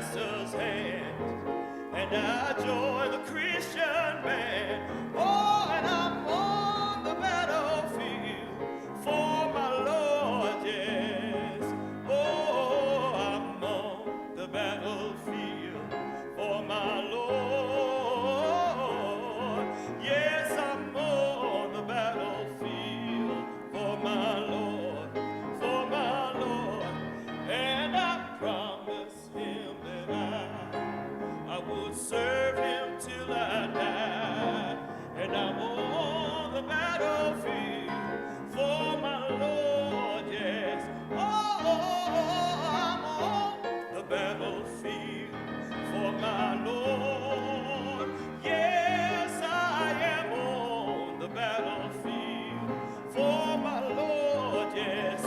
master's hand, and I join the Christian band. Oh, and I'm on the battlefield for my Lord, yes. Oh, I'm on the battlefield for my Lord. Yes, I'm on the battlefield for my Lord, for my Lord. And I promised him that I would serve him till I die. And I'm on the battlefield for my Lord, yes. Oh, I'm on the battlefield for my Lord. Yes, I am on the battlefield for my Lord, yes.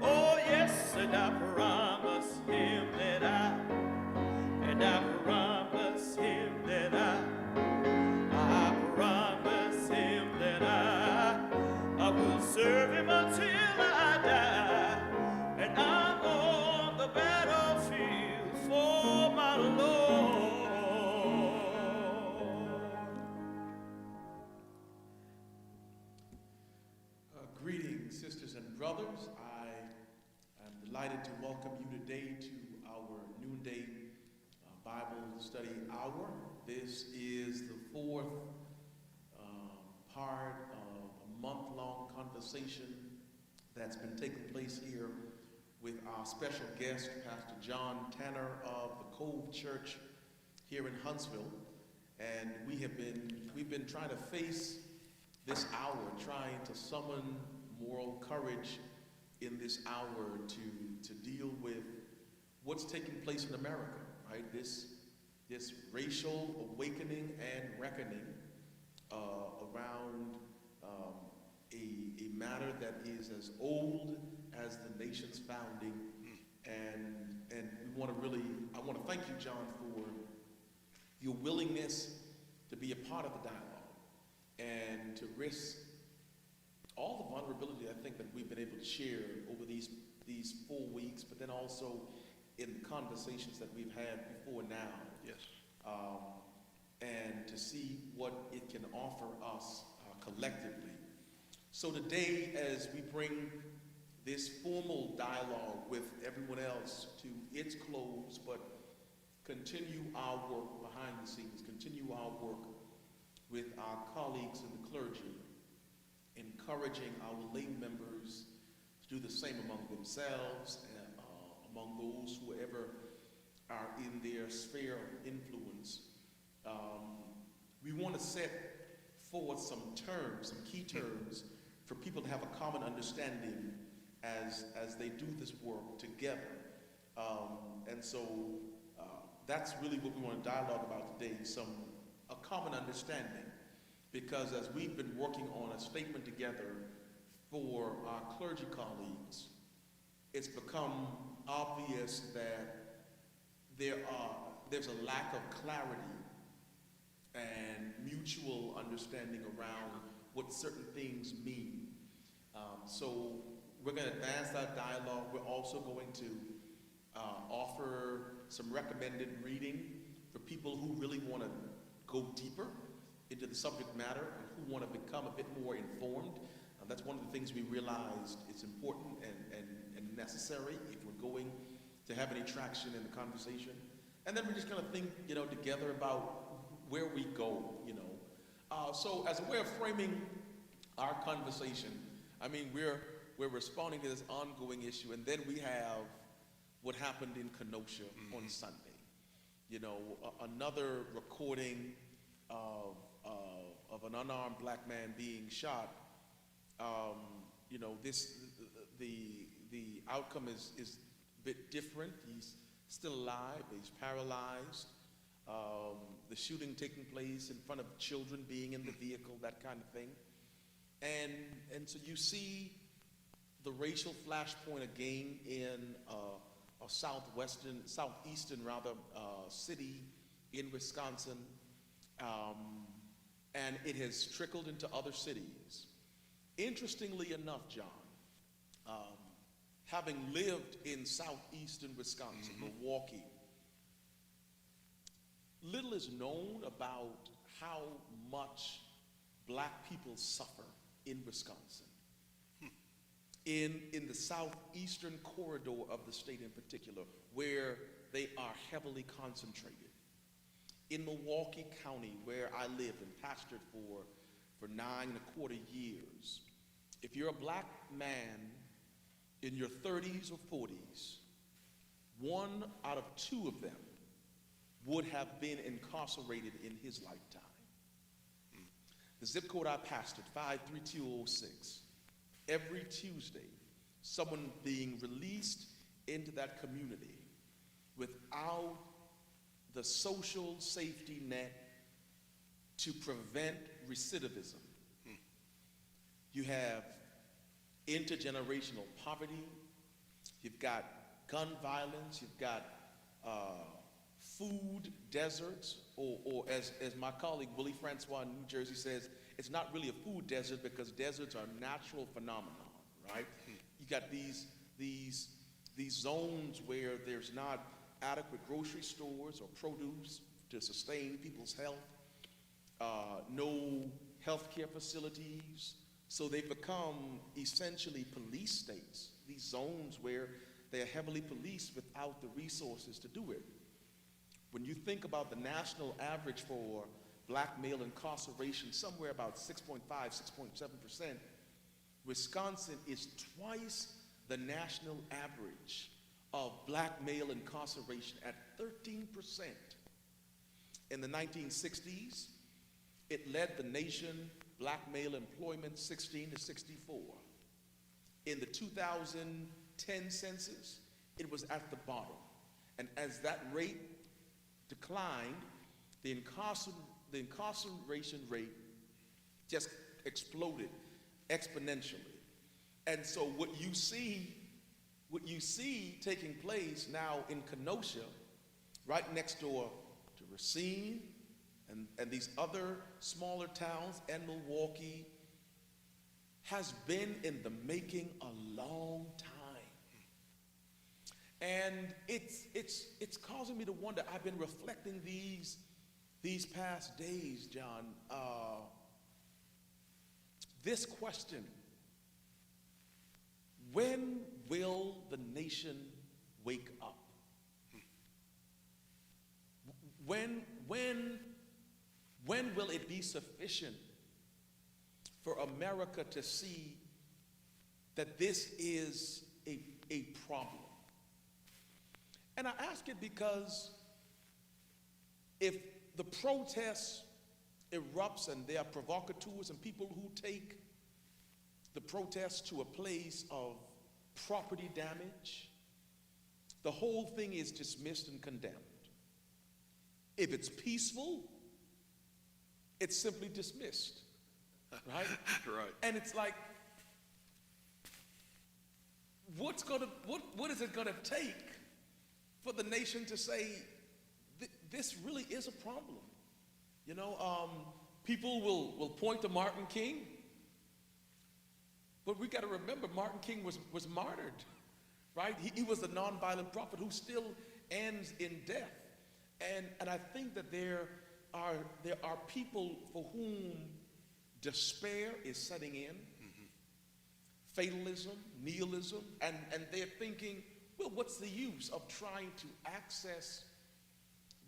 Oh, yes, and I promise him that I promise him that I promise him that I will serve him until I die. And I'm on the battlefield for my Lord. Greetings, sisters and brothers. I am delighted to welcome you today to our noonday Bible study hour. This is the fourth part of a month-long conversation that's been taking place here with our special guest, Pastor John Tanner of the Cove Church here in Huntsville. And we've been trying to face this hour, trying to summon moral courage in this hour to deal with what's taking place in America, right? This racial awakening and reckoning around a matter that is as old as the nation's founding, and I want to thank you, John, for your willingness to be a part of the dialogue and to risk all the vulnerability I think that we've been able to share over these 4 weeks, but then also in the conversations that we've had before now. Yes. And to see what it can offer us collectively. So today, as we bring this formal dialogue with everyone else to its close, but continue our work behind the scenes, continue our work with our colleagues in the clergy, encouraging our lay members to do the same among themselves and among those who ever are in their sphere of influence. We want to set forward some key terms for people to have a common understanding as they do this work together. And so that's really what we want to dialogue about today, a common understanding. Because as we've been working on a statement together for our clergy colleagues, it's become obvious that there's a lack of clarity and mutual understanding around what certain things mean. So we're going to advance that dialogue. We're also going to offer some recommended reading for people who really want to go deeper into the subject matter and who want to become a bit more informed. That's one of the things we realized is important and necessary if we're going to have any traction in the conversation. And then we're just going to think, together about where we go, So as a way of framing our conversation, I mean, we're responding to this ongoing issue, and then we have what happened in Kenosha on Sunday. Another recording of an unarmed black man being shot. The outcome is a bit different. He's still alive, but he's paralyzed. The shooting taking place in front of children being in the vehicle, that kind of thing. And so you see the racial flashpoint again in a southeastern city in Wisconsin. And it has trickled into other cities. Interestingly enough, John, having lived in southeastern Wisconsin, Milwaukee, little is known about how much black people suffer in Wisconsin. In the southeastern corridor of the state in particular, where they are heavily concentrated. In Milwaukee County, where I live and pastored for 9.25 years, if you're a black man in your 30s or 40s, 1 out of 2 of them would have been incarcerated in his lifetime. The zip code I pastored, 53206, every Tuesday, someone being released into that community without the social safety net to prevent recidivism. You have intergenerational poverty, you've got gun violence, you've got food deserts, or as my colleague Willie Francois in New Jersey says, it's not really a food desert because deserts are a natural phenomenon, right? You got these zones where there's not adequate grocery stores or produce to sustain people's health, no healthcare facilities, so they've become essentially police states, these zones where they are heavily policed without the resources to do it. When you think about the national average for black male incarceration, somewhere about 6.5, 6.7%, Wisconsin is twice the national average of black male incarceration at 13%. In the 1960s, it led the nation black male employment 16 to 64. In the 2010 census, it was at the bottom. And as that rate declined, the incarceration rate just exploded exponentially. And so what you see taking place now in Kenosha, right next door to Racine and these other smaller towns and Milwaukee, has been in the making a long time. And it's causing me to wonder. I've been reflecting these past days, John, this question: when will the nation wake up? When will it be sufficient for America to see that this is a problem? And I ask it because if the protest erupts and there are provocateurs and people who take the protest to a place of property damage, the whole thing is dismissed and condemned. If it's peaceful, it's simply dismissed, right? Right. And it's like, what is it gonna take for the nation to say, this really is a problem? You know, people will point to Martin King, but we got to remember Martin King was martyred, right? He was a nonviolent prophet who still ends in death. And I think that there are people for whom despair is setting in, fatalism, nihilism, and they're thinking, well, what's the use of trying to access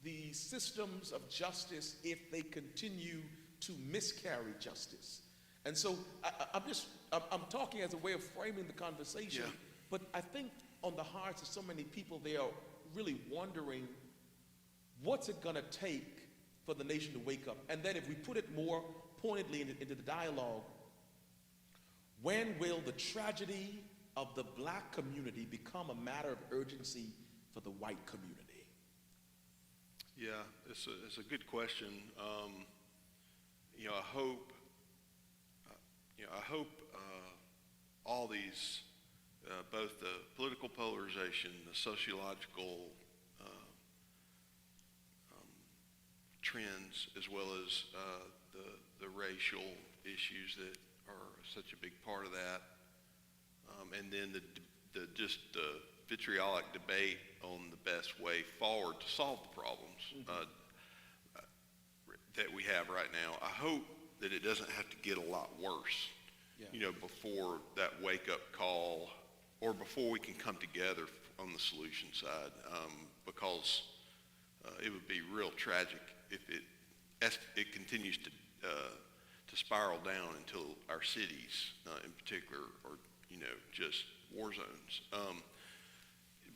the systems of justice if they continue to miscarry justice? And so I'm talking as a way of framing the conversation, Yeah. but I think on the hearts of so many people, they are really wondering, what's it gonna take for the nation to wake up? And then if we put it more pointedly into the dialogue, when will the tragedy of the black community become a matter of urgency for the white community? Yeah, it's a good question. I hope all these, both the political polarization, the sociological trends, as well as the racial issues that are such a big part of that, and then the vitriolic debate on the best way forward to solve the problems. that we have right now, I hope that it doesn't have to get a lot worse, Yeah. before that wake-up call or before we can come together on the solution side, because it would be real tragic if it continues to spiral down until our cities, in particular, are, just war zones.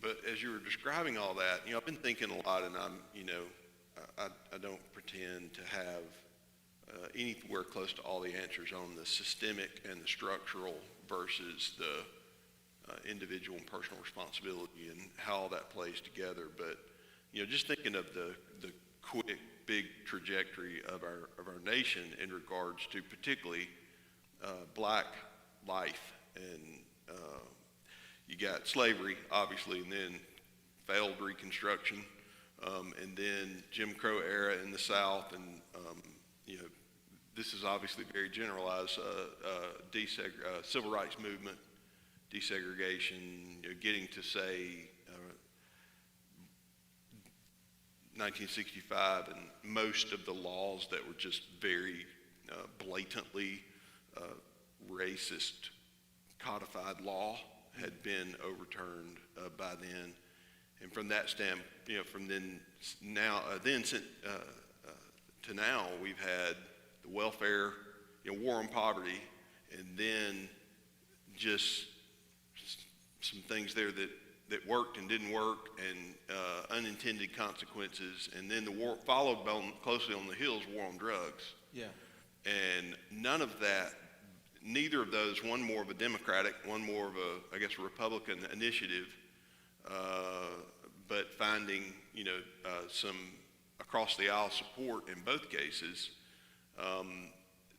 But as you were describing all that, I've been thinking a lot, and I don't pretend to have anywhere close to all the answers on the systemic and the structural versus the individual and personal responsibility and how all that plays together. But, just thinking of the quick, big trajectory of our nation in regards to particularly black life, and you got slavery, obviously, and then failed Reconstruction, and then Jim Crow era in the South, and this is obviously very generalized, civil rights movement, desegregation, getting to say 1965, and most of the laws that were just very blatantly racist codified law had been overturned by then. And from that standpoint, from then to now, we've had the welfare, war on poverty, and then just some things there that worked and didn't work, and unintended consequences, and then the war followed closely on the heels, war on drugs. Yeah. And none of that, neither of those, one more of a Democratic, one more of a, I guess, a Republican initiative, but finding, some across the aisle support in both cases,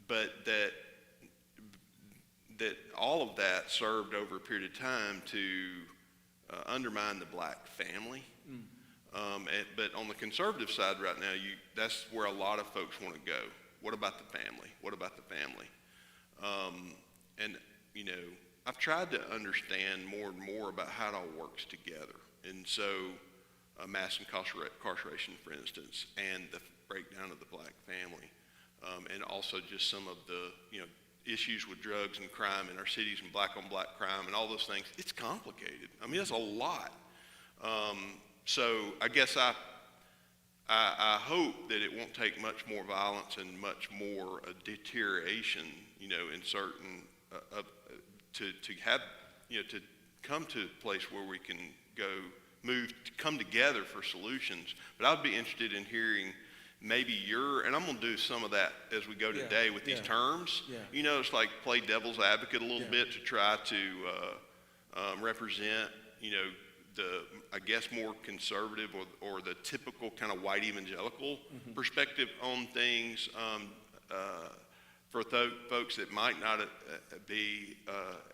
but that all of that served over a period of time to undermine the black family. But on the conservative side right now, that's where a lot of folks want to go. What about the family? What about the family? And, I've tried to understand more and more about how it all works together. And so mass incarceration, for instance, and the breakdown of the black family, and also just some of the, issues with drugs and crime in our cities and black on black crime and all those things. It's complicated. I mean, it's a lot. So I guess I hope that it won't take much more violence and much more deterioration, in certain, to have, to come to a place where we can come together for solutions. But I'd be interested in hearing maybe and I'm going to do some of that as we go today with these terms. Yeah. It's like play devil's advocate a little bit to try to represent, the, I guess, more conservative or the typical kind of white evangelical perspective on things, for folks that might not be,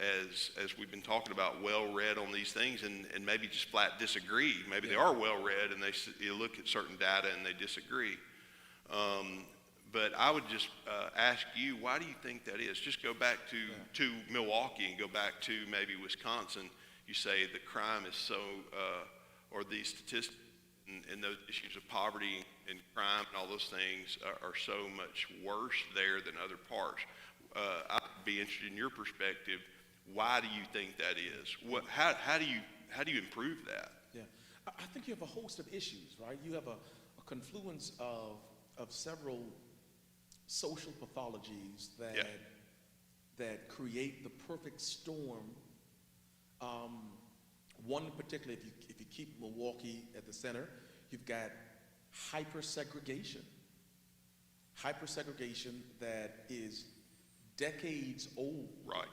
as we've been talking about, well-read on these things, and maybe just flat disagree. Maybe they are well-read and they look at certain data and they disagree. But I would just ask you, why do you think that is? Just go back to Milwaukee and go back to maybe Wisconsin. You say the crime is so, or these statistics and those issues of poverty and crime and all those things are so much worse there than other parts. I'd be interested in your perspective. Why do you think that is? How do you improve that? Yeah, I think you have a host of issues, right? You have a confluence of several social pathologies that create the perfect storm. One in particular, if you keep Milwaukee at the center, you've got hypersegregation that is decades old. Right.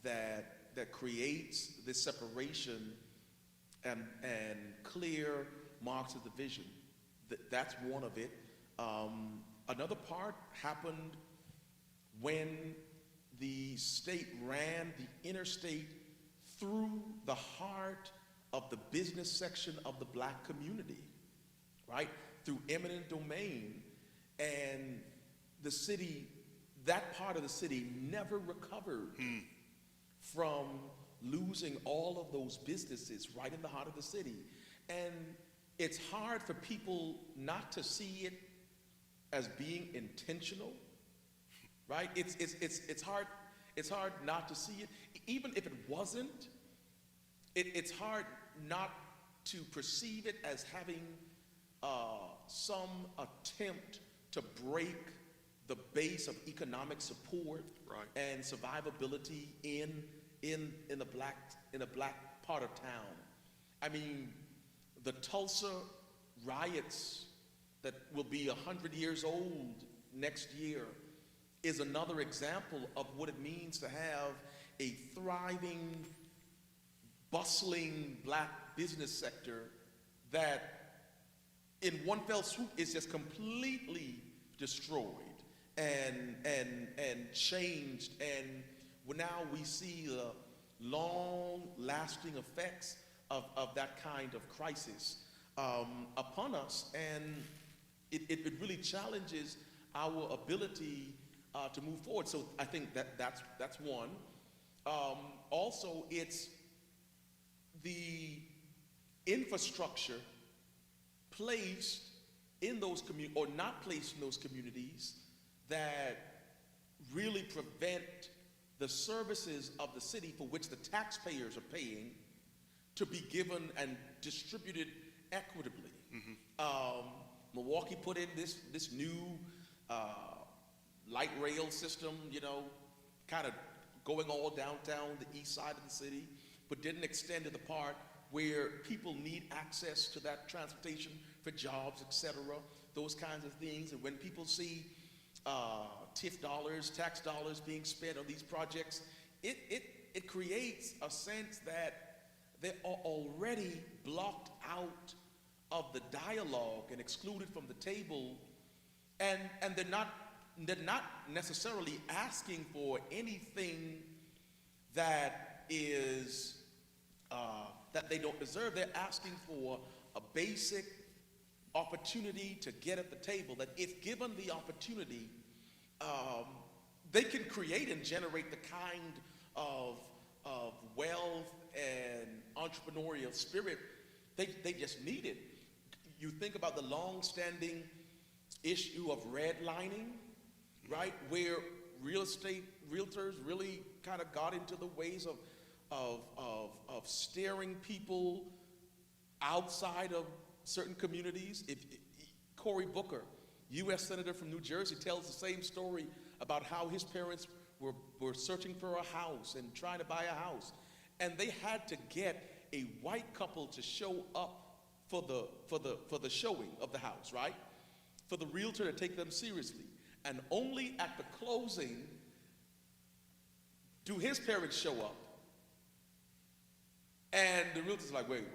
That creates this separation and clear marks of division. That's one of it. Another part happened when the state ran the interstate through the heart of the business section of the black community, right? Through eminent domain. And the city, that part of the city never recovered from losing all of those businesses right in the heart of the city. And it's hard for people not to see it as being intentional, right? It's hard not to see it. Even if it wasn't, it's hard not to perceive it as having some attempt to break the base of economic support Right. and survivability in the black part of town. I mean, the Tulsa riots that will be 100 years old next year is another example of what it means to have a thriving, bustling black business sector that in one fell swoop is just completely destroyed and changed, and now we see the long-lasting effects of that kind of crisis upon us, and it really challenges our ability to move forward. So I think that's one. Also, it's the infrastructure placed in those communities, or not placed in those communities, that really prevent the services of the city for which the taxpayers are paying to be given and distributed equitably. Milwaukee put in this new light rail system, kind of going all downtown the east side of the city, but didn't extend to the part where people need access to that transportation for jobs, etc., those kinds of things. And when people see TIF dollars, tax dollars being spent on these projects, it creates a sense that they are already blocked out of the dialogue and excluded from the table, and they're not necessarily asking for anything that is that they don't deserve. They're asking for a basic opportunity to get at the table, that if given the opportunity, they can create and generate the kind of wealth and entrepreneurial spirit they just need it. You think about the long-standing issue of redlining, right, where realtors really kind of got into the ways of steering people outside of certain communities. Cory Booker, U.S. Senator from New Jersey, tells the same story about how his parents were searching for a house and trying to buy a house, and they had to get a white couple to show up for the showing of the house, right? For the realtor to take them seriously, and only at the closing do his parents show up, and the realtor's like, wait,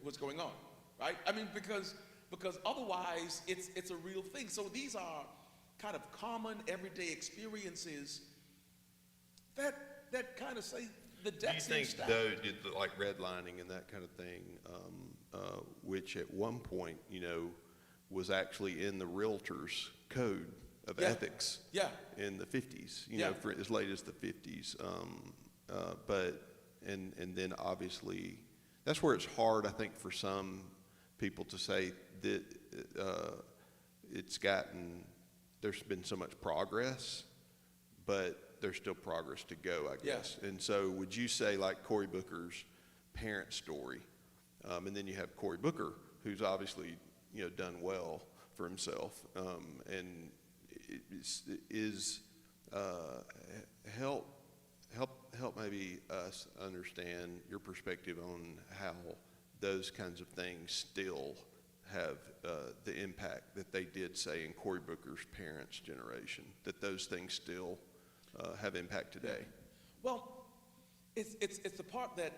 what's going on, right? I mean, because otherwise it's a real thing. So these are kind of common everyday experiences that kind of say the Do you deck's think, stacked. though, did like redlining and that kind of thing, which at one point, was actually in the realtor's code of Yeah. ethics Yeah. in the 50s, Yeah. for as late as the 50s. And then obviously, that's where it's hard, I think, for some people to say that there's been so much progress, but there's still progress to go, I guess. Yeah. And so would you say, like Cory Booker's parent story, and then you have Cory Booker, who's obviously, done well for himself, and help maybe us understand your perspective on how those kinds of things still have the impact that they did, say, in Cory Booker's parents' generation, that those things still have impact today. Well, it's the part that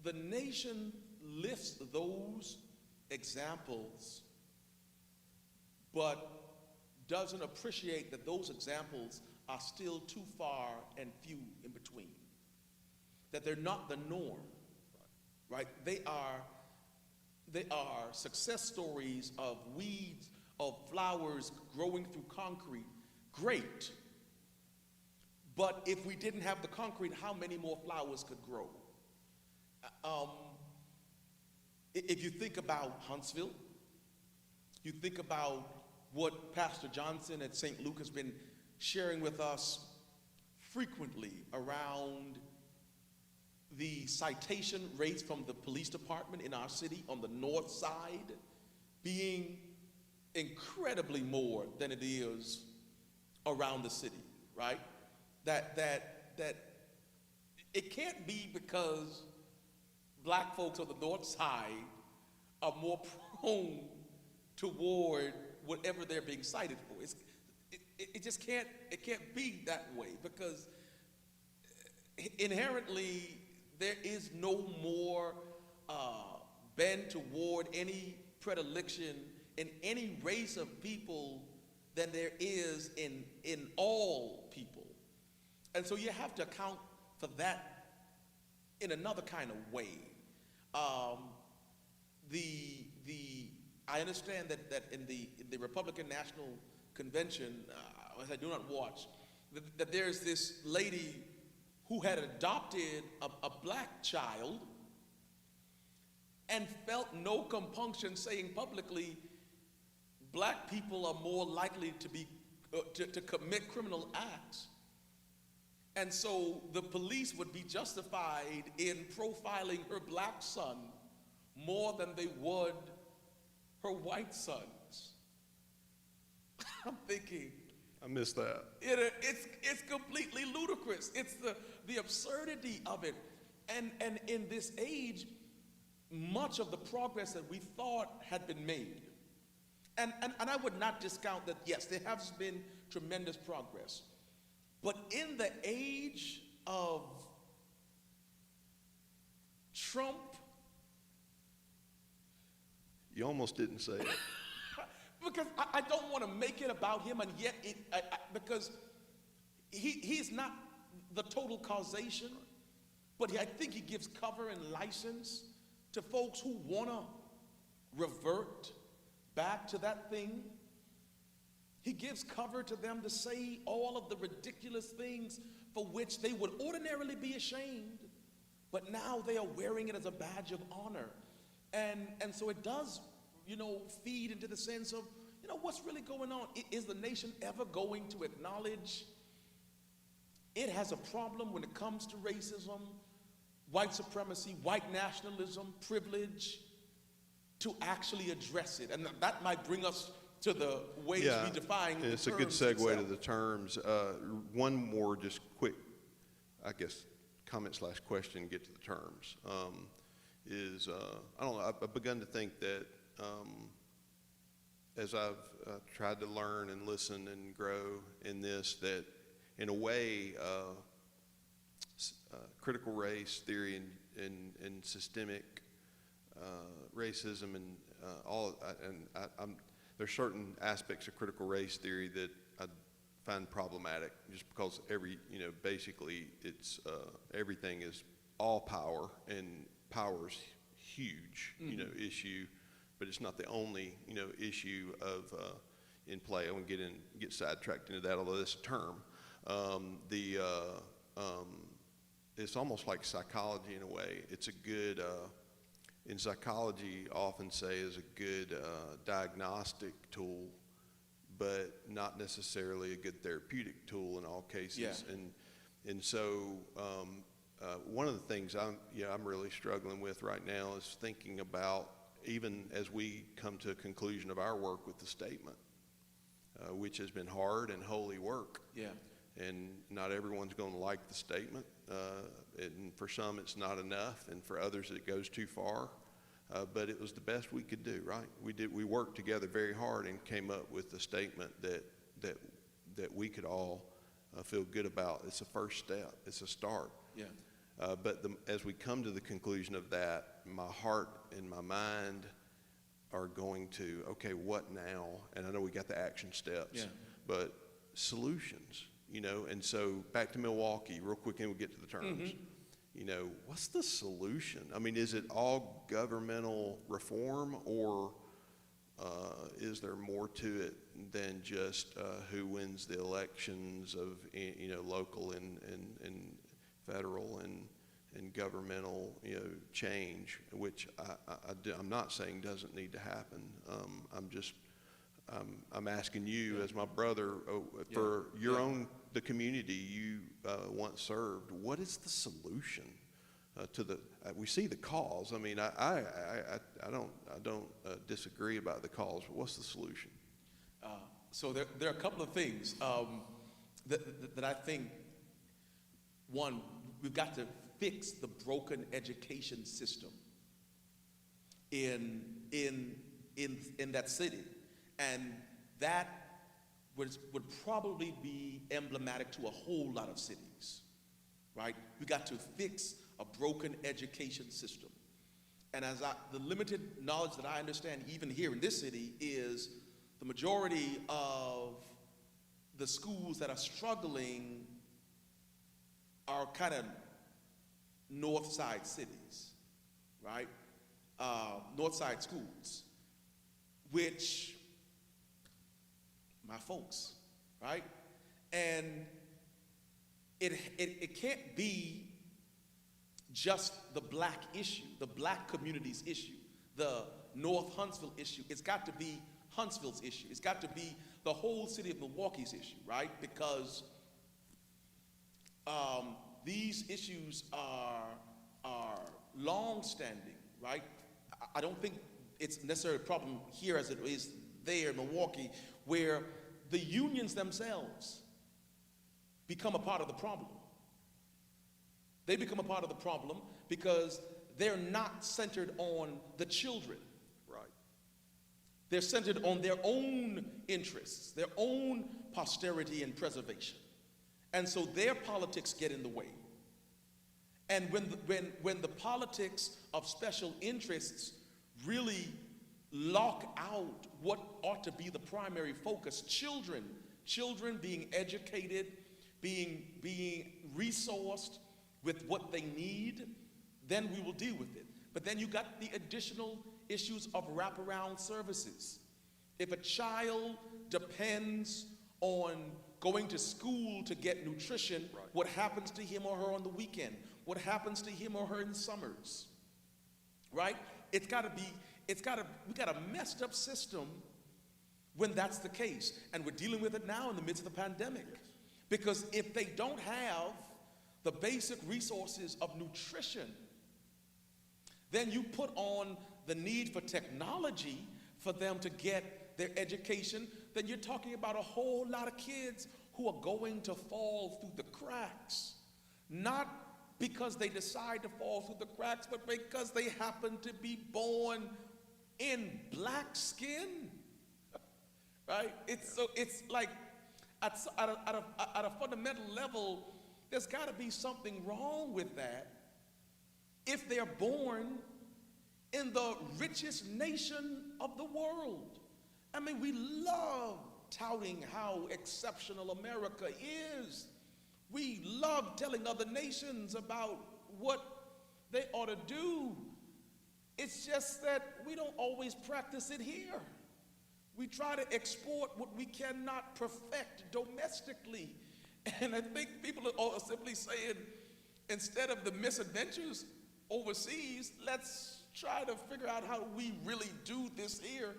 the nation lifts those examples, but doesn't appreciate that those examples are still too far and few in between. That they're not the norm, right? They are success stories of weeds, of flowers growing through concrete. Great. But if we didn't have the concrete, how many more flowers could grow? If you think about Huntsville, you think about what Pastor Johnson at St. Luke has been sharing with us frequently around the citation rates from the police department in our city on the north side being incredibly more than it is around the city, right? That it can't be because black folks on the north side are more prone toward whatever they're being cited for. It just can't be that way, because inherently there is no more bend toward any predilection in any race of people than there is in all people. And so you have to account for that in another kind of way. I understand that in the Republican National Convention, as I do not watch, that there's this lady who had adopted a black child and felt no compunction saying publicly, black people are more likely to be to commit criminal acts. And so the police would be justified in profiling her black son more than they would her white sons. I'm thinking, I missed that. it's completely ludicrous. It's the absurdity of it. And in this age, much of the progress that we thought had been made, and I would not discount that, yes, there has been tremendous progress. But in the age of Trump, You almost didn't say it. because I don't want to make it about him, and yet because he's not the total causation, but I think he gives cover and license to folks who want to revert back to that thing. He gives cover to them to say all of the ridiculous things for which they would ordinarily be ashamed, but now they are wearing it as a badge of honor. And so it does, feed into the sense of, what's really going on? Is the nation ever going to acknowledge it has a problem when it comes to racism, white supremacy, white nationalism, privilege, to actually address it? And that might bring us to the ways we define the It's a good terms segue itself. to the terms. One more just quick, I guess, comment/question, get to the terms. I don't know, I've begun to think that as I've tried to learn and listen and grow in this, that in a way, critical race theory and systemic racism and there's certain aspects of critical race theory that I find problematic, just because basically it's everything is all power, and power is huge, issue, but it's not the only, issue of in play. I won't get sidetracked into that, although it's a term. It's almost like psychology in a way. It's a good, in psychology, often say is a good diagnostic tool, but not necessarily a good therapeutic tool in all cases. Yeah. And so one of the things I'm really struggling with right now is thinking about, even as we come to a conclusion of our work with the statement, which has been hard and holy work. Yeah. And not everyone's going to like the statement. And for some, it's not enough, and for others, it goes too far. But it was the best we could do, right? We worked together very hard and came up with a statement that we could all feel good about. It's a first step. It's a start. Yeah. But as we come to the conclusion of that, my heart and my mind are going to, okay, what now? And I know we got the action steps, but solutions, and so back to Milwaukee real quick, and we'll get to the terms. What's the solution? I mean, is it all governmental reform, or is there more to it than just who wins the elections of, local and federal and governmental, change, which I'm not saying doesn't need to happen. I'm just I'm asking you as my brother, for your own, the community you once served, what is the solution to the, we see the cause. I mean, I don't disagree about the cause, but what's the solution? So there are a couple of things that I think. One, we've got to fix the broken education system in that city, and that would probably be emblematic to a whole lot of cities, right? We got to fix a broken education system, and the limited knowledge that I understand, even here in this city, is the majority of the schools that are struggling are kind of north side cities, right? North side schools, which my folks, right? And it can't be just the black issue, the black community's issue, the North Huntsville issue. It's got to be Huntsville's issue. It's got to be the whole city of Milwaukee's issue, right? Because these issues are long-standing, right? I don't think it's necessarily a problem here as it is there in Milwaukee, where the unions themselves become a part of the problem. They become a part of the problem because they're not centered on the children. Right. They're centered on their own interests, their own posterity and preservation. And so their politics get in the way. And when the politics of special interests really lock out what ought to be the primary focus, children being educated, being resourced with what they need, then we will deal with it. But then you got the additional issues of wraparound services. If a child depends on going to school to get nutrition, right, what happens to him or her on the weekend? What happens to him or her in summers? Right? We got a messed up system when that's the case. And we're dealing with it now in the midst of the pandemic. Yes. Because if they don't have the basic resources of nutrition, then you put on the need for technology for them to get their education, then you're talking about a whole lot of kids who are going to fall through the cracks. Not because they decide to fall through the cracks, but because they happen to be born in black skin, right? It's like at a fundamental level, there's got to be something wrong with that if they're born in the richest nation of the world. I mean, we love touting how exceptional America is. We love telling other nations about what they ought to do. It's just that we don't always practice it here. We try to export what we cannot perfect domestically. And I think people are simply saying, instead of the misadventures overseas, let's try to figure out how we really do this here.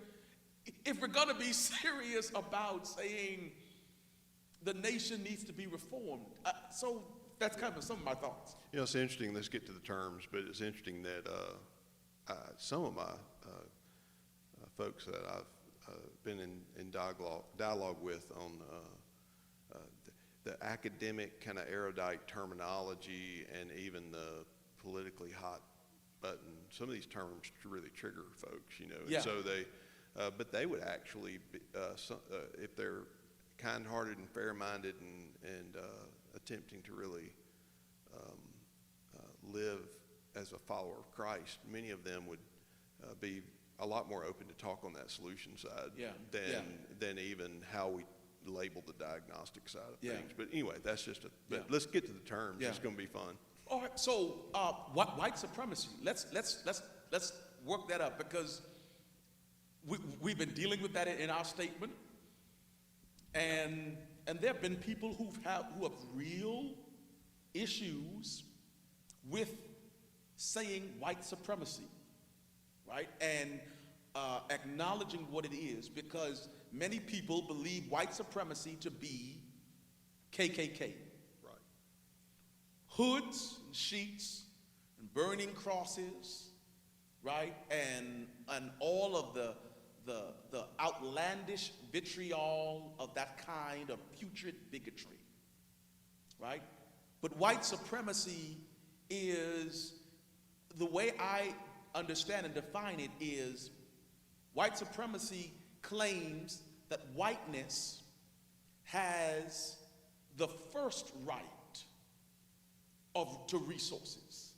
If we're going to be serious about saying the nation needs to be reformed. So that's kind of some of my thoughts. You know, it's interesting, let's get to the terms, but it's interesting that some of my folks that I've been in dialogue with on the academic kind of erudite terminology and even the politically hot button, some of these terms really trigger folks, you know. Yeah. And so but they would actually, if they're kind-hearted and fair-minded and attempting to really live as a follower of Christ, many of them would be a lot more open to talk on that solution side than even how we label the diagnostic side of things. But anyway, that's just let's get to the terms. It's going to be fun. All right. So white supremacy. Let's work that up, because we've been dealing with that in our statement, and there have been people who have real issues with saying white supremacy, right? And acknowledging what it is, because many people believe white supremacy to be KKK. Right. Hoods and sheets and burning crosses, right? And all of the outlandish vitriol of that kind of putrid bigotry, right? But white supremacy is, the way I understand and define it is, white supremacy claims that whiteness has the first right to resources,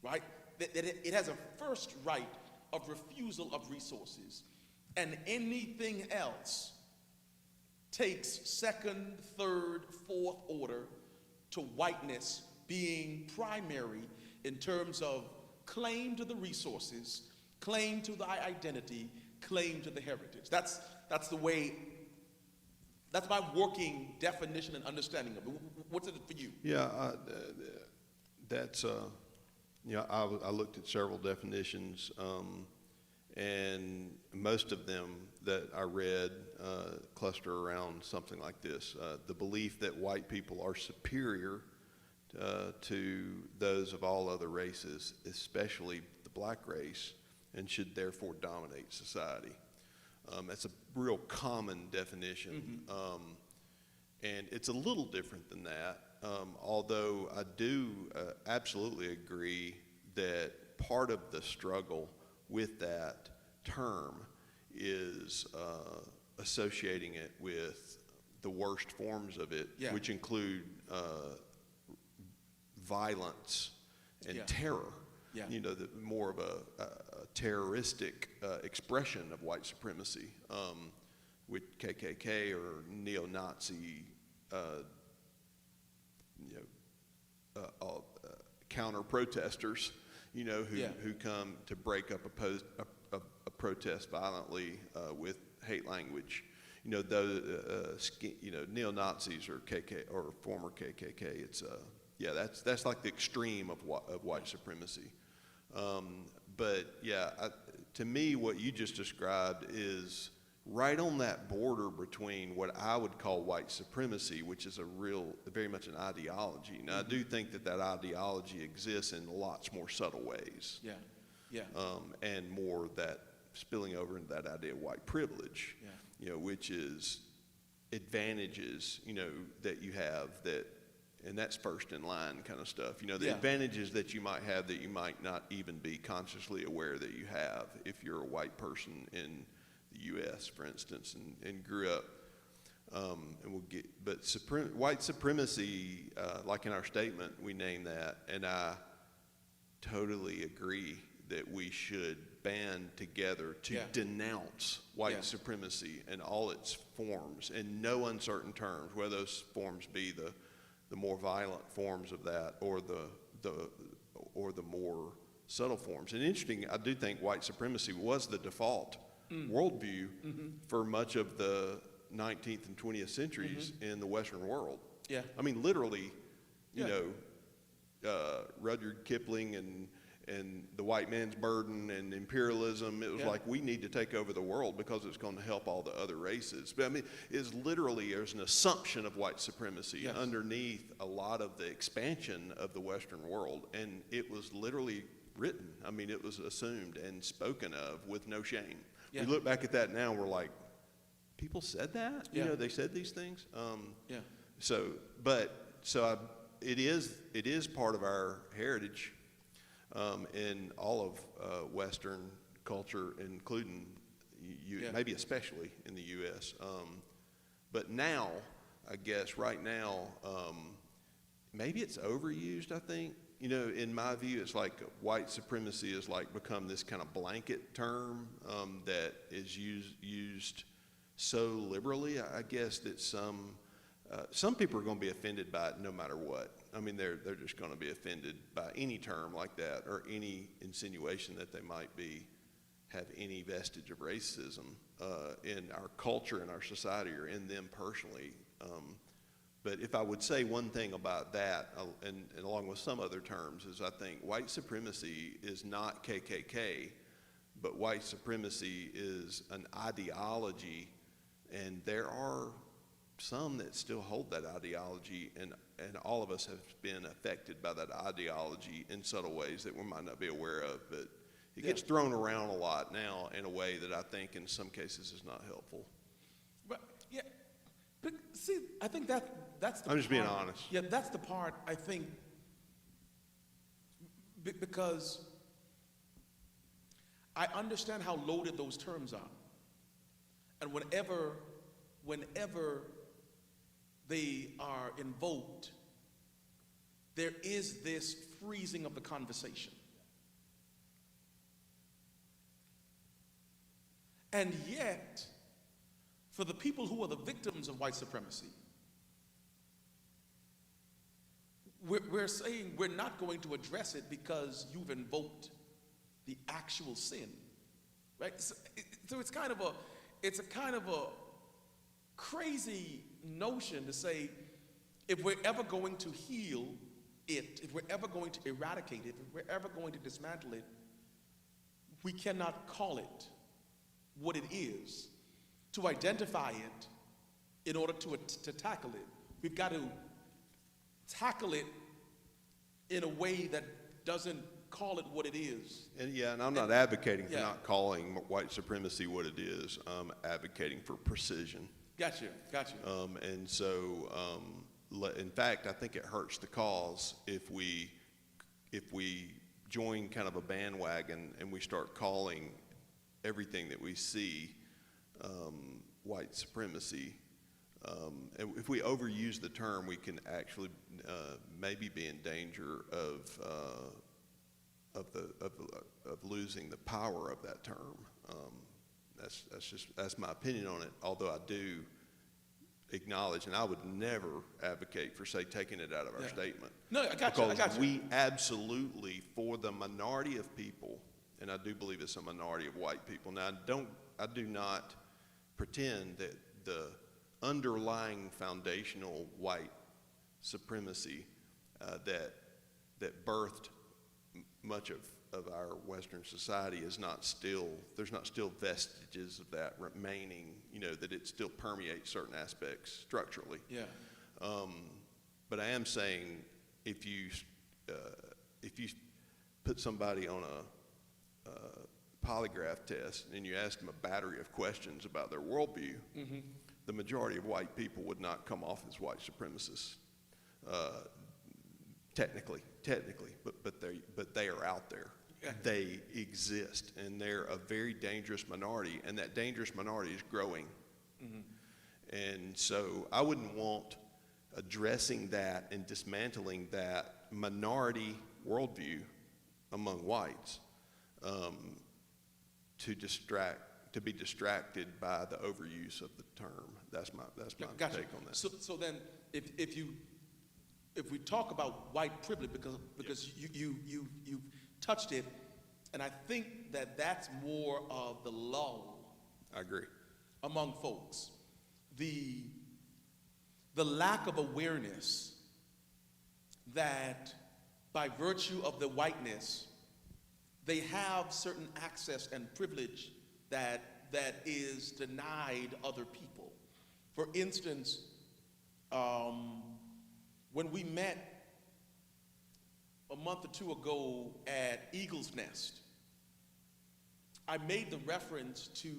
right? That it has a first right of refusal of resources, and anything else takes second, third, fourth order to whiteness being primary in terms of claim to the resources, claim to the identity, claim to the heritage. That's the way, that's my working definition and understanding of it. What's it for you? Yeah, that's, I looked at several definitions, and most of them that I read cluster around something like this. The belief that white people are superior to those of all other races, especially the black race, and should therefore dominate society. That's a real common definition. And it's a little different than that, although I do absolutely agree that part of the struggle with that term is associating it with the worst forms of it, Yeah. which include violence and Yeah. terror. Yeah. You know, more of a terroristic expression of white supremacy, with KKK or neo-Nazi, counter-protesters, who come to break up a protest violently with hate language. Neo-Nazis or former KKK. It's that's like the extreme of white supremacy. But yeah, to me, what you just described is right on that border between what I would call white supremacy, which is very much an ideology. Now, I do think that ideology exists in lots more subtle ways. Yeah, yeah. And more that spilling over into that idea of white privilege, which is advantages, that you have and that's first in line kind of stuff. The advantages that you might have that you might not even be consciously aware that you have if you're a white person in the U.S., for instance, and grew up. White supremacy, like in our statement, we name that, and I totally agree that we should band together to denounce white supremacy in all its forms, in no uncertain terms, whether those forms be the more violent forms of that or the more subtle forms. And interesting, I do think white supremacy was the default worldview for much of the 19th and 20th centuries in the Western world. Yeah. I mean, literally, Rudyard Kipling and the white man's burden and imperialism, it was like, we need to take over the world because it's going to help all the other races. But I mean, there's an assumption of white supremacy underneath a lot of the expansion of the Western world. And it was literally written. I mean, it was assumed and spoken of with no shame. Yeah. We look back at that now and we're like, people said that? They said these things? It is part of our heritage. In all of Western culture, including maybe especially in the U.S. But now, I guess, right now, maybe it's overused, I think. In my view, it's like white supremacy has become this kind of blanket term that is used so liberally, I guess, that some people are going to be offended by it no matter what. I mean, they're just going to be offended by any term like that or any insinuation that they might have any vestige of racism in our culture and our society or in them personally. But if I would say one thing about that, and along with some other terms, is I think white supremacy is not KKK, but white supremacy is an ideology And there are some that still hold that ideology, and all of us have been affected by that ideology in subtle ways that we might not be aware of, but it gets thrown around a lot now in a way that I think in some cases is not helpful. But yeah, but see, I think that's the I'm just being part- honest. Yeah, that's the part I think because I understand how loaded those terms are. And whenever they are invoked, there is this freezing of the conversation. And yet, for the people who are the victims of white supremacy, we're saying we're not going to address it because you've invoked the actual sin, right? So it's a kind of a crazy notion to say, if we're ever going to heal it, if we're ever going to eradicate it, if we're ever going to dismantle it, we cannot call it what it is. To identify it, in order to tackle it, we've got to tackle it in a way that doesn't call it what it is. And and I'm not advocating for Yeah. not calling white supremacy what it is. I'm advocating for precision. Gotcha. And so, in fact, I think it hurts the cause if we join kind of a bandwagon and we start calling everything that we see white supremacy. And if we overuse the term, we can actually maybe be in danger of losing the power of that term. That's my opinion on it. Although I do acknowledge, and I would never advocate for, say, taking it out of our Yeah. statement. No, I got you. Because we absolutely, for the minority of people, and I do believe it's a minority of white people. Now, I do not pretend that the underlying foundational white supremacy that birthed much of our Western society is not still, there's not still vestiges of that remaining, that it still permeates certain aspects structurally. Yeah. But I am saying if you put somebody on a polygraph test and you ask them a battery of questions about their worldview, the majority of white people would not come off as white supremacists, technically, but they are out there. Yeah. They exist, and they're a very dangerous minority, and that dangerous minority is growing. And so I wouldn't want addressing that and dismantling that minority worldview among whites to be distracted by the overuse of the term. That's my Gotcha. take on that. So then, if we talk about white privilege, because you touched it, and I think that's more of the lull I agree. among folks, the lack of awareness that by virtue of the whiteness, they have certain access and privilege that is denied other people. For instance, when we met a month or two ago at Eagle's Nest, I made the reference to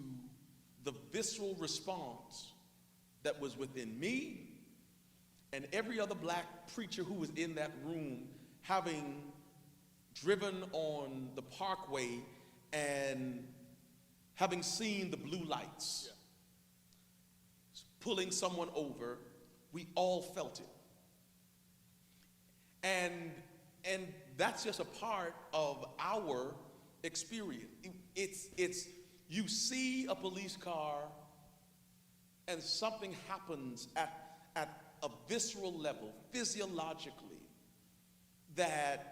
the visceral response that was within me and every other black preacher who was in that room, having driven on the parkway and having seen the blue lights, pulling someone over. We all felt it. And that's just a part of our experience. It's you see a police car and something happens at a visceral level, physiologically, that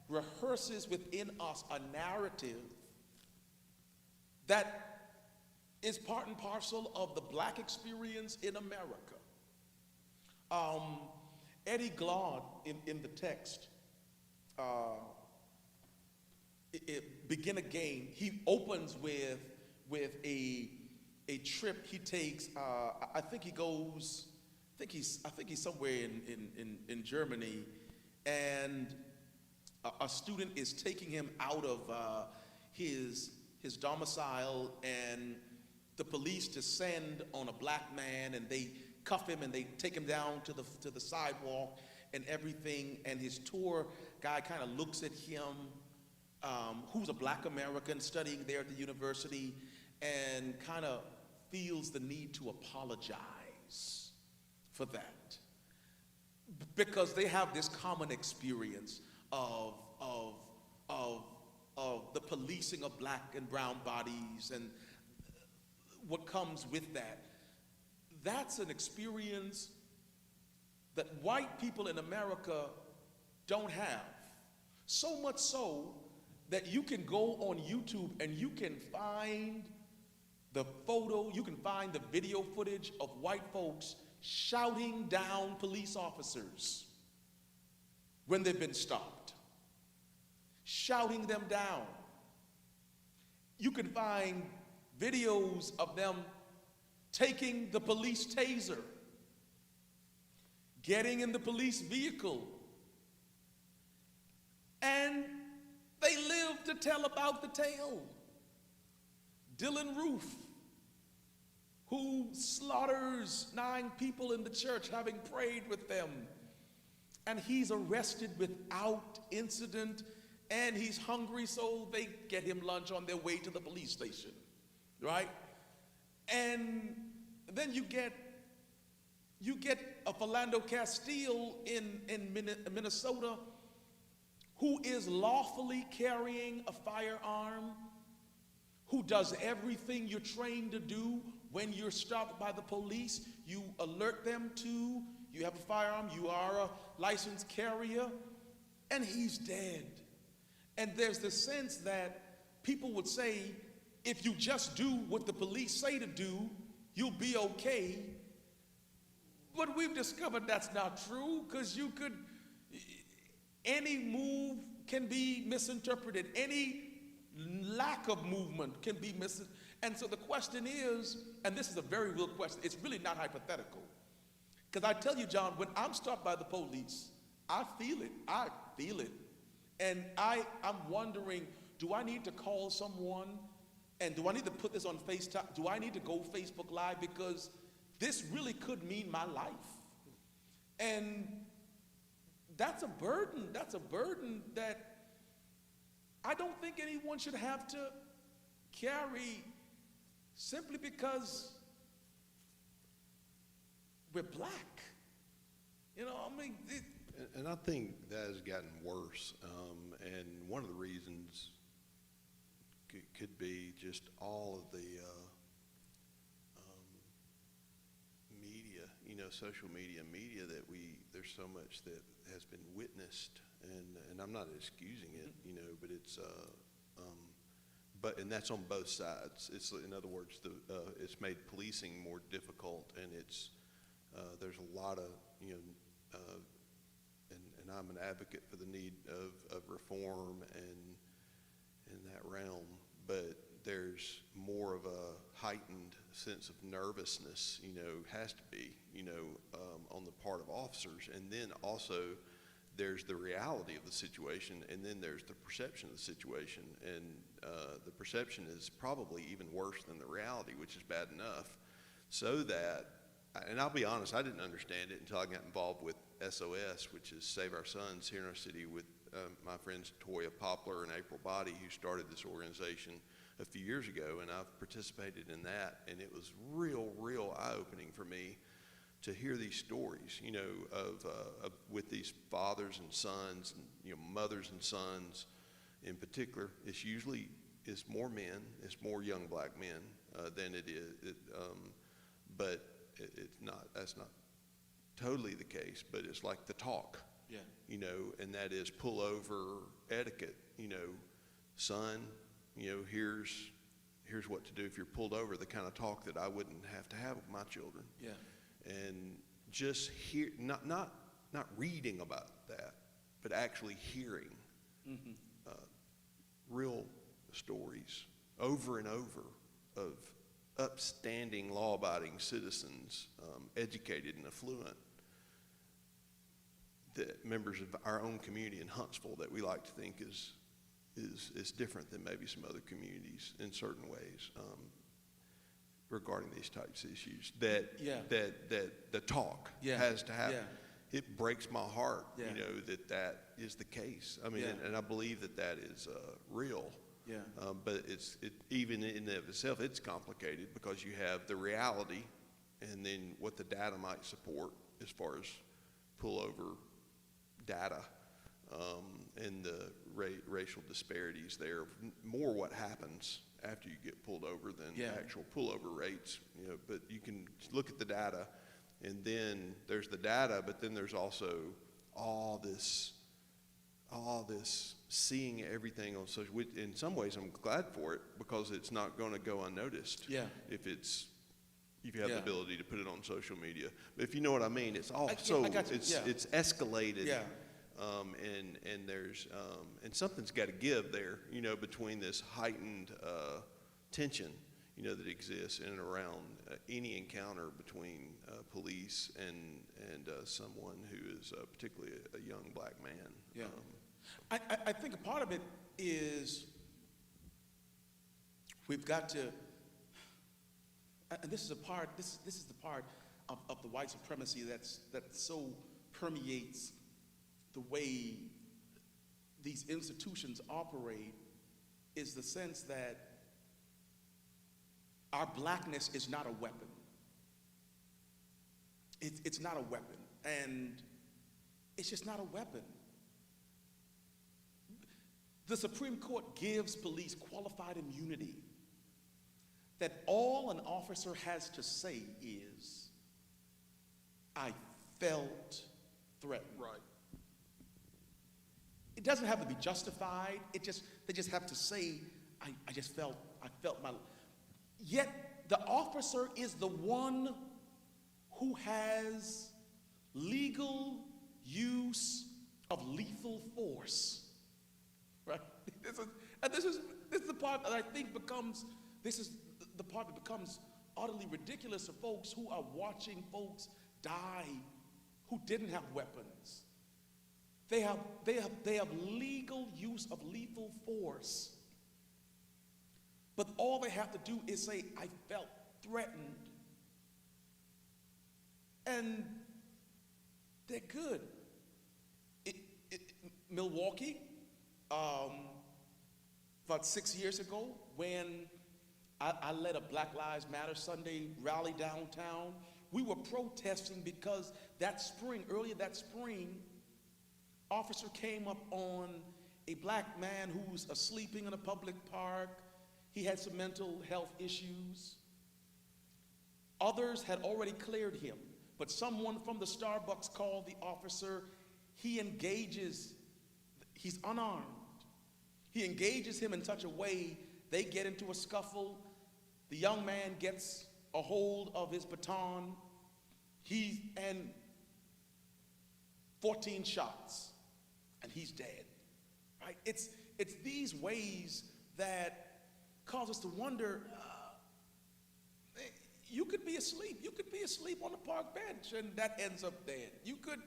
rehearses within us a narrative that is part and parcel of the black experience in America. Eddie Glaude in the text, Begin Again, he opens with a trip he takes. I think he goes. I think he's somewhere in Germany, and a student is taking him out of his domicile, and the police descend on a black man, and they cuff him and they take him down to the sidewalk and everything. And his tour guy kind of looks at him, who's a black American studying there at the university, and kind of feels the need to apologize for that, because they have this common experience of the policing of black and brown bodies and what comes with that. That's an experience that white people in America don't have. So much so that you can go on YouTube and you can find the photo, you can find the video footage of white folks shouting down police officers when they've been stopped, shouting them down. You can find videos of them taking the police taser, getting in the police vehicle, and they live to tell about the tale. Dylan Roof, who slaughters 9 people in the church having prayed with them, and he's arrested without incident, and he's hungry, so they get him lunch on their way to the police station, right? And then you get a Philando Castile in Minnesota, who is lawfully carrying a firearm, who does everything you're trained to do when you're stopped by the police. You alert them to, you have a firearm, you are a licensed carrier, and he's dead. And there's the sense that people would say, if you just do what the police say to do, you'll be okay. But we've discovered that's not true, because any move can be misinterpreted. Any lack of movement can be misinterpreted. And so the question is, and this is a very real question, it's really not hypothetical. Because I tell you, John, when I'm stopped by the police, I feel it. And I'm wondering, do I need to call someone? And do I need to put this on FaceTime? Do I need to go Facebook Live? Because this really could mean my life. And that's a burden. That's a burden that I don't think anyone should have to carry simply because we're black. You know, I mean, And I think that has gotten worse. And one of the reasons could be just all of the media, social media that there's so much that has been witnessed, and I'm not excusing it, but it's, and that's on both sides. It's, in other words, it's made policing more difficult, and there's a lot of, and I'm an advocate for the need of reform and in that realm, but there's more of a heightened sense of nervousness, has to be, on the part of officers. And then also there's the reality of the situation, and then there's the perception of the situation. And the perception is probably even worse than the reality, which is bad enough. So that, and I'll be honest, I didn't understand it until I got involved with SOS, which is Save Our Sons here in our city, with my friends Toya Poplar and April Body, who started this organization a few years ago, and I've participated in that, and it was real eye-opening for me to hear these stories, of with these fathers and sons, and mothers and sons in particular. It's more men, it's more young black men than it is, but that's not totally the case, but it's like the talk. Yeah. And that is pullover etiquette. Son, here's what to do if you're pulled over. The kind of talk that I wouldn't have to have with my children. Yeah. And just not reading about that, but actually hearing real stories over and over of upstanding, law-abiding citizens, educated and affluent, that members of our own community in Huntsville that we like to think is different than maybe some other communities in certain ways, regarding these types of issues. That the talk has to happen. Yeah. It breaks my heart, Yeah. that is the case. I mean, Yeah. and I believe that is real. Yeah. But even in and of itself, it's complicated because you have the reality and then what the data might support as far as pullover data, and the racial disparities there. More what happens after you get pulled over than actual pullover rates, but you can look at the data, and then there's the data, but then there's also all this seeing everything on social. In some ways, I'm glad for it because it's not going to go unnoticed. Yeah. If you have the Yeah. ability to put it on social media. But if you know what I mean, it's all I got you. it's escalated. Yeah. And there's and something's got to give there, between this heightened tension, that exists in and around any encounter between police and someone who is particularly a young black man. Yeah. I think a part of it is we've got to, and this is the part of the white supremacy that so permeates the way these institutions operate, is the sense that our blackness is not a weapon. It's not a weapon, and it's just not a weapon. The Supreme Court gives police qualified immunity that all an officer has to say is, I felt threatened. Right. It doesn't have to be justified. They just have to say, I felt my. Yet the officer is the one who has legal use of lethal force. Right? This is the part that I think becomes utterly ridiculous to folks who are watching folks die who didn't have weapons. They have legal use of lethal force. But all they have to do is say, I felt threatened. And they're good. Milwaukee, about 6 years ago, when I led a Black Lives Matter Sunday rally downtown, we were protesting because earlier that spring, officer came up on a black man who was sleeping in a public park. He had some mental health issues. Others had already cleared him, but someone from the Starbucks called the officer. He engages, he's unarmed. He engages him in such a way, they get into a scuffle. The young man gets a hold of his baton. And 14 shots, and he's dead. Right? It's these ways that cause us to wonder. You could be asleep. You could be asleep on the park bench, and that ends up dead. You could.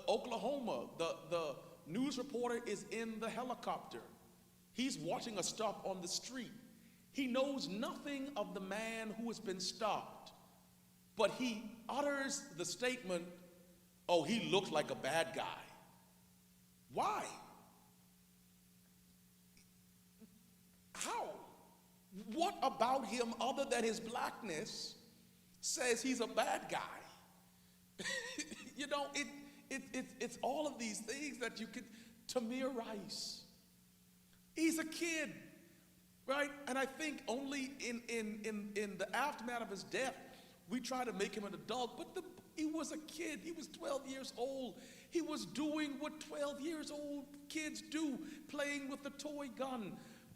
Oklahoma, the news reporter is in the helicopter. He's watching a stop on the street. He knows nothing of the man who has been stopped, but he utters the statement, oh, he looks like a bad guy. Why? How? What about him other than his blackness says he's a bad guy? It's all of these things that you could. Tamir Rice, he's a kid, right? And I think only in the aftermath of his death, we try to make him an adult, but he was a kid. He was 12 years old. He was doing what 12 years old kids do, playing with a toy gun.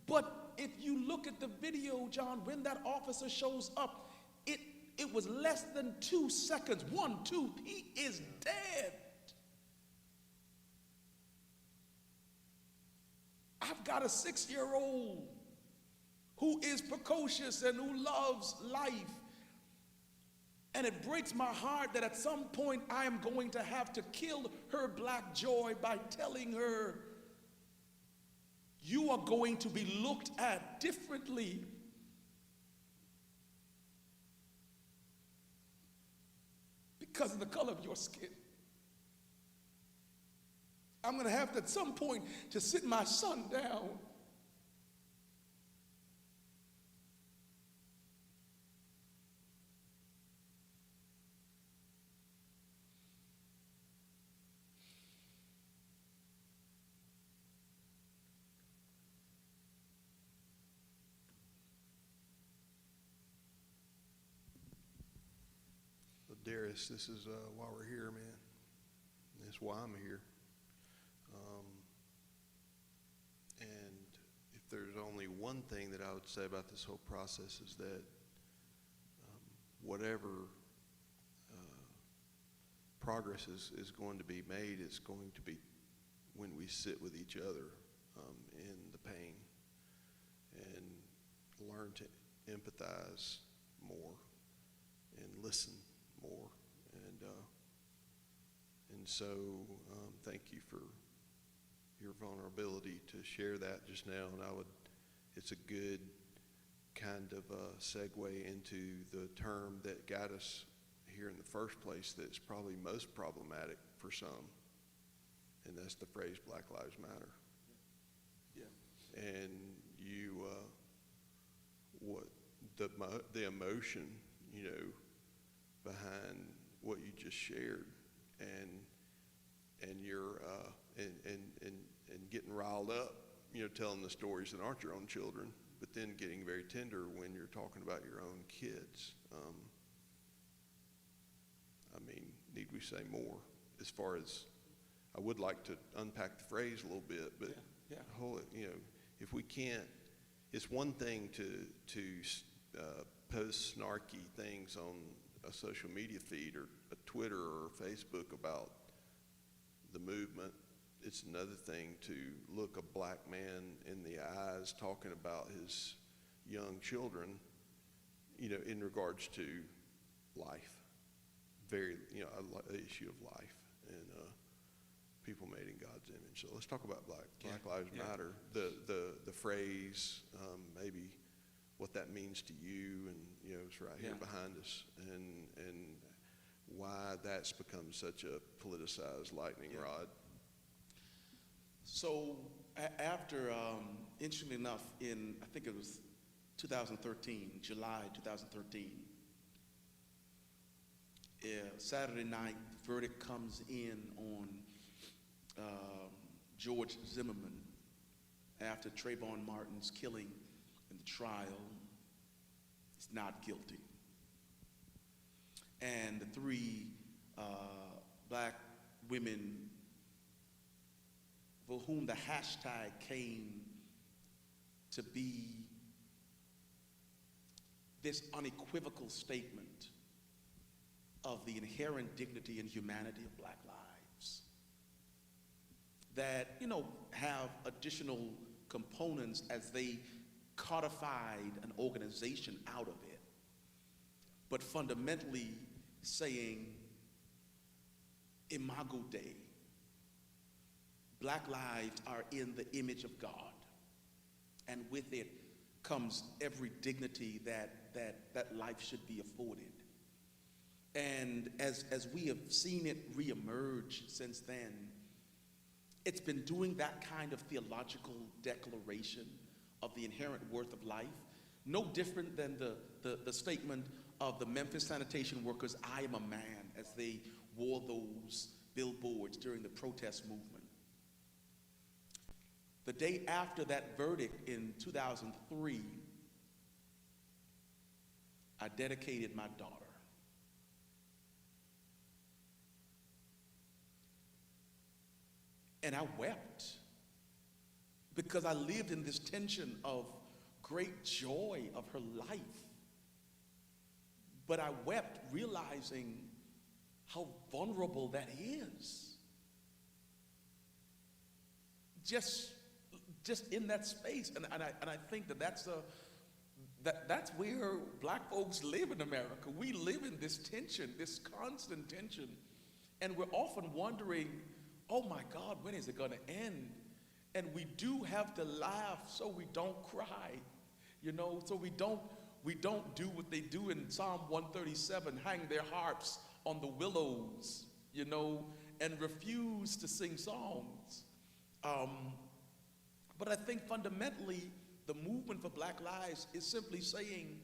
But if you look at the video, John, when that officer shows up, it was less than 2 seconds. 1, 2, he is dead. I've got a 6-year-old who is precocious and who loves life. And it breaks my heart that at some point I am going to have to kill her black joy by telling her, you are going to be looked at differently because of the color of your skin. I'm going to have to at some point to sit my son down Darius, this is why we're here, man. That's why I'm here. And if there's only one thing that I would say about this whole process is that whatever progress is going to be made, it's going to be when we sit with each other in the pain and learn to empathize more and listen more. And so thank you for your vulnerability to share that just now. And it's a good kind of segue into the term that got us here in the first place that's probably most problematic for some, and that's the phrase Black Lives Matter. Yeah. And you, what the emotion, behind what you just shared, and you're and getting riled up, telling the stories that aren't your own children, but then getting very tender when you're talking about your own kids. Need we say more? As far as, I would like to unpack the phrase a little bit, but if we can't, it's one thing to post snarky things on a social media feed or a Twitter or Facebook about the movement. It's another thing to look a black man in the eyes talking about his young children, in regards to life. Very, an issue of life and people made in God's image. So let's talk about Black Lives Matter. The phrase, maybe what that means to you, and it's right here behind us, and why that's become such a politicized lightning rod. So after, interestingly enough, in I think it was 2013, July 2013, Saturday night, the verdict comes in on George Zimmerman after Trayvon Martin's killing in the trial. He's not guilty. And the three black women for whom the hashtag came to be this unequivocal statement of the inherent dignity and humanity of black lives that, have additional components as they codified an organization out of it, but fundamentally saying, Imago Dei, black lives are in the image of God, and with it comes every dignity that life should be afforded. And as we have seen it reemerge since then, it's been doing that kind of theological declaration of the inherent worth of life, no different than the statement of the Memphis sanitation workers, I am a man, as they wore those billboards during the protest movement. The day after that verdict in 2003, I dedicated my daughter. And I wept because I lived in this tension of great joy of her life. But I wept realizing how vulnerable that is. Just in that space. And I think that's That's where black folks live in America. We live in this tension, this constant tension. And we're often wondering, oh my God, when is it going to end? And we do have to laugh so we don't cry, so we don't do what they do in Psalm 137, hang their harps on the willows, and refuse to sing songs. But I think fundamentally, the movement for Black Lives is simply saying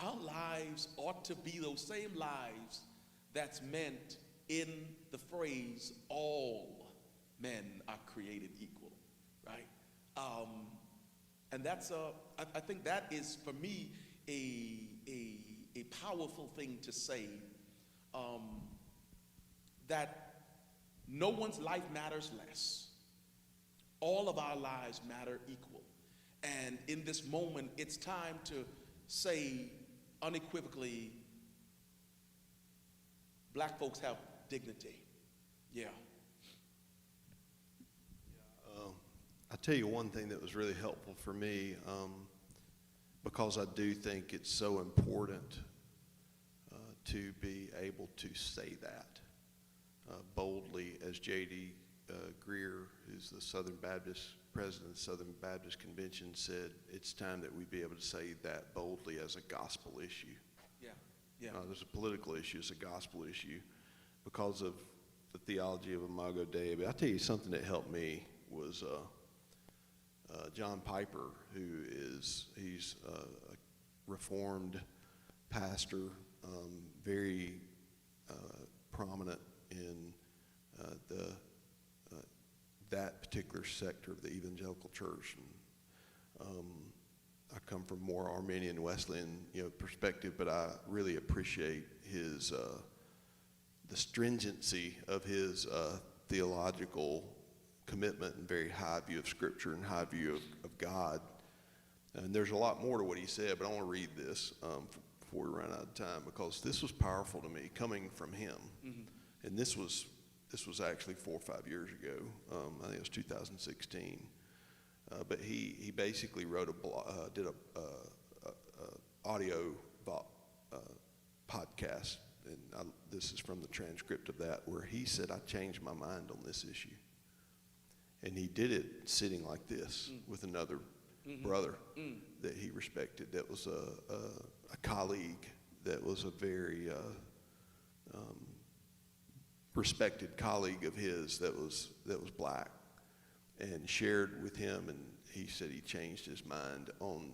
our lives ought to be those same lives that's meant in the phrase, all men are created equal, right? And that's I think that is, for me, a powerful thing to say, that no one's life matters less. All of our lives matter equal. And in this moment, it's time to say unequivocally, black folks have dignity. Yeah. I tell you one thing that was really helpful for me, because I do think it's so important to be able to say that boldly, as J.D. Greer, who's the Southern Baptist president of the Southern Baptist Convention, said, it's time that we be able to say that boldly as a gospel issue. Yeah. There's a political issue, it's a gospel issue because of the theology of Imago Dei. But I'll tell you something that helped me was John Piper, he's a Reformed pastor, very prominent in that particular sector of the evangelical church. And I come from more Arminian Wesleyan perspective, but I really appreciate his the stringency of his theological commitment and very high view of Scripture and high view of God. And there's a lot more to what he said, but I want to read this before we run out of time, because this was powerful to me coming from him. Mm-hmm. And this was actually 4 or 5 years ago. I think it was 2016. But he basically wrote did a audio podcast, and this is from the transcript of that, where he said, I changed my mind on this issue. And he did it sitting like this with another brother that he respected, that was a colleague, that was a very respected colleague of his that was black, and shared with him, and he said he changed his mind on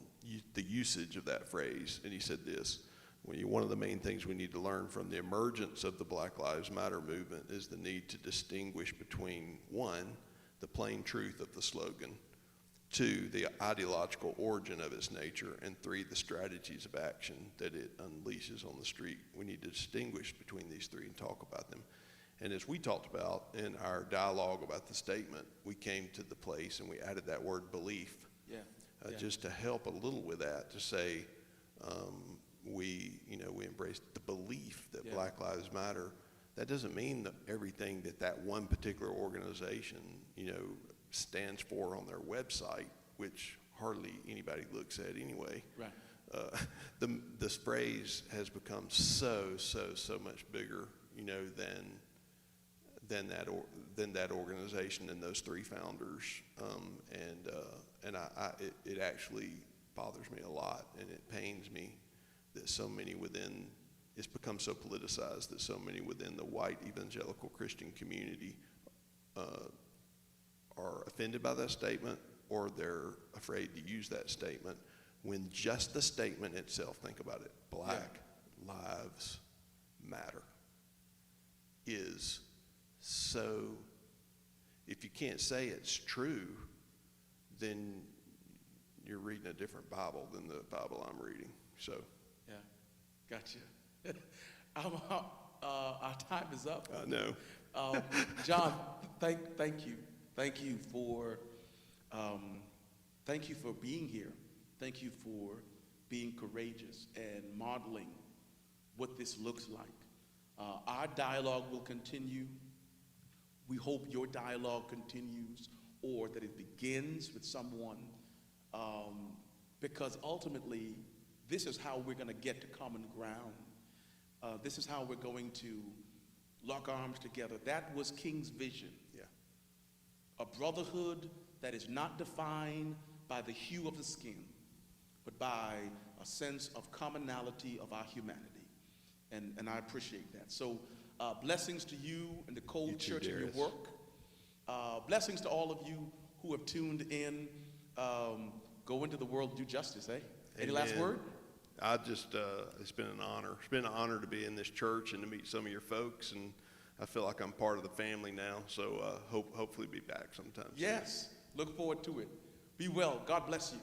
the usage of that phrase. And he said this: one of the main things we need to learn from the emergence of the Black Lives Matter movement is the need to distinguish between, 1, the plain truth of the slogan, 2, the ideological origin of its nature, and 3, the strategies of action that it unleashes on the street. We need to distinguish between these 3 and talk about them. And as we talked about in our dialogue about the statement, we came to the place and we added that word belief, just to help a little with that, to say we embrace the belief that Black Lives Matter. That doesn't mean that everything that one particular organization stands for on their website, which hardly anybody looks at anyway. Right. This phrase has become so much bigger, than that organization and those 3 founders, and it actually bothers me a lot, and it pains me that so many within, it's become so politicized that so many within the white evangelical Christian community are offended by that statement, or they're afraid to use that statement, when just the statement itself, think about it, Black Lives Matter, is so, if you can't say it's true, then you're reading a different Bible than the Bible I'm reading. So, yeah, gotcha. Our time is up. I know. John, thank you. Thank you for being here. Thank you for being courageous and modeling what this looks like. Our dialogue will continue. We hope your dialogue continues, or that it begins with someone because ultimately, this is how we're going to get to common ground. This is how we're going to lock arms together. That was King's vision. Yeah. A brotherhood that is not defined by the hue of the skin, but by a sense of commonality of our humanity. And I appreciate that. So blessings to you and the Cole You too, Church and your Darius. work. Blessings to all of you who have tuned in. Go into the world, do justice, eh? Any last Amen. word? I just, it's been an honor. It's been an honor to be in this church and to meet some of your folks, and I feel like I'm part of the family now, so hopefully be back sometime soon. Yes. Look forward to it. Be well. God bless you.